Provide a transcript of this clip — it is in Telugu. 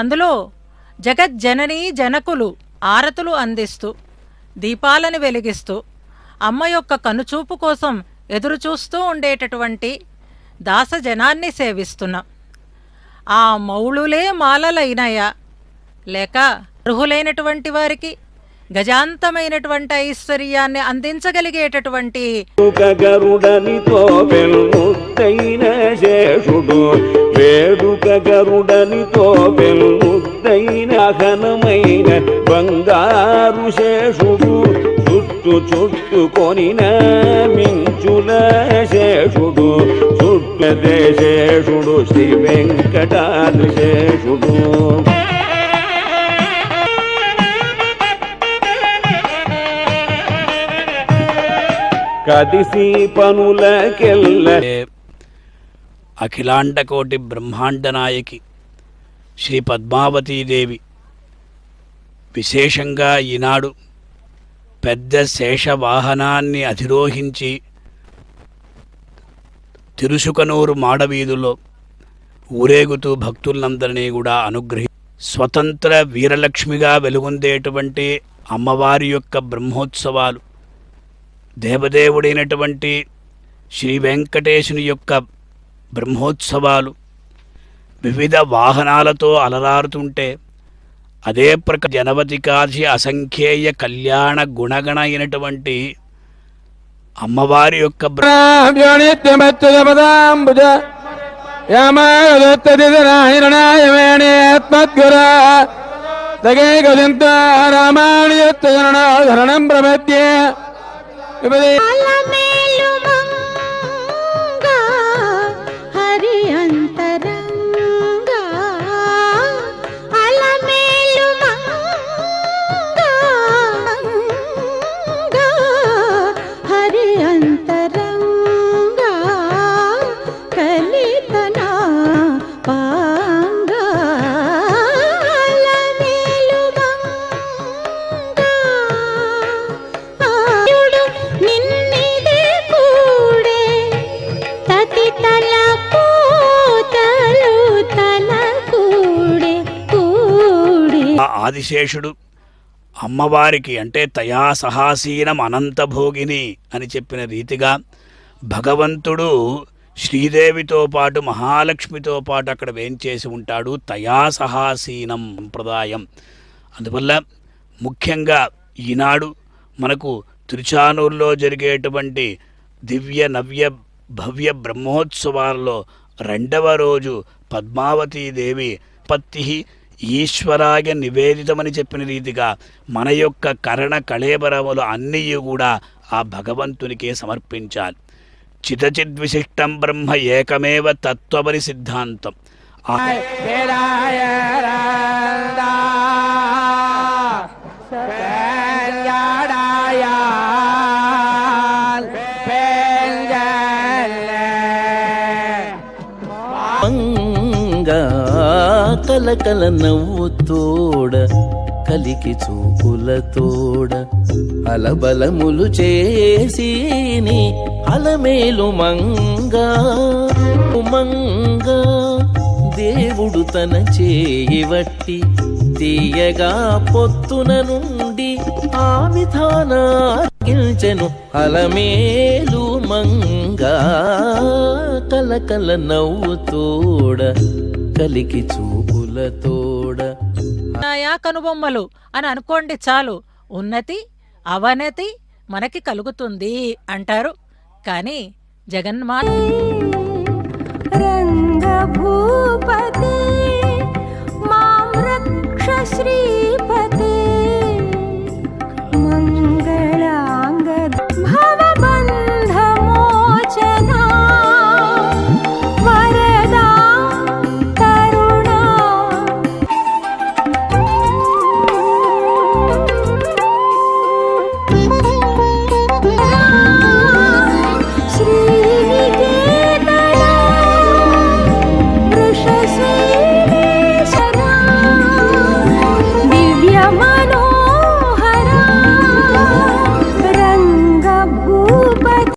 అందులో జగజ్జననీ జనకులు ఆరతులు అందిస్తూ దీపాలను వెలిగిస్తూ అమ్మ యొక్క కనుచూపు కోసం ఎదురుచూస్తూ ఉండేటటువంటి దాసజనాన్ని సేవిస్తున్నాం. ఆ మౌళులే మాలలైనయా, లేక అర్హులైనటువంటి వారికి గజాంతమైనటువంటి ఐశ్వర్యాన్ని అందించగలిగేటటువంటి గరుడనితో పెళ్ళుడైన శేషుడు, వేడుక గరుడనితో పెళ్ళుడైన ఘనమైన బంగారు శేషుడు, చుట్టు చుట్టుకొనిన మించుల శేషుడు, చుట్టదే శేషుడు శ్రీ వెంకటాద్రి శేషుడు. కదిసి పనులకెల్ల అఖిలాండకోటి బ్రహ్మాండ నాయకి శ్రీ పద్మావతీదేవి విశేషంగా ఈనాడు పెద్ద శేషవాహనాన్ని అధిరోహించి తిరుసుకనూరు మాడవీధుల్లో ఊరేగుతూ భక్తులందరినీ కూడా స్వతంత్ర వీరలక్ష్మిగా వెలుగొందేటువంటి అమ్మవారి యొక్క బ్రహ్మోత్సవాలు, దేవదేవుడైనటువంటి శ్రీ వెంకటేశుని యొక్క బ్రహ్మోత్సవాలు వివిధ వాహనాలతో అలరారుతుంటే, అదే జనవతికాది అసంఖ్యేయ కళ్యాణ గుణగణ అయినటువంటి అమ్మవారి యొక్క ఆదిశేషుడు అమ్మవారికి అంటే తయా సహాసీనం అనంతభోగిని అని చెప్పిన రీతిగా భగవంతుడు శ్రీదేవితో పాటు మహాలక్ష్మితో పాటు అక్కడ వేంచేసి ఉంటాడు. తయా సహాసీనం సంప్రదాయం. అందువల్ల ముఖ్యంగా ఈనాడు మనకు తిరుచానూరులో జరిగేటువంటి దివ్య నవ్య భవ్య బ్రహ్మోత్సవాల్లో 2వ రోజు పద్మావతీదేవి పత్తి ఈశ్వరాయ నివేదితమని చెప్పిన రీతిగా మన యొక్క కరణ కళేబరములు అన్నీ కూడా ఆ భగవంతునికే సమర్పించాలి. చితచిద్విశిష్టం బ్రహ్మ ఏకమేవ తత్వపరి సిద్ధాంతం. కలకల నవ్వుతోడ కలికి చూపులతోడ అలబలములు చేసిని అలమేలు మంగా మంగా దేవుడు తన చేయి వట్టి తీయగా పొత్తున నుండి ఆ విధానార్గించెను అలమేలు మంగా కలకల నవ్వుతోడ కలికి చూపులతోడ కనుబొమ్మలు అని అనుకోండి చాలు, ఉన్నతి అవనతి మనకి కలుగుతుంది అంటారు. కానీ జగన్మాత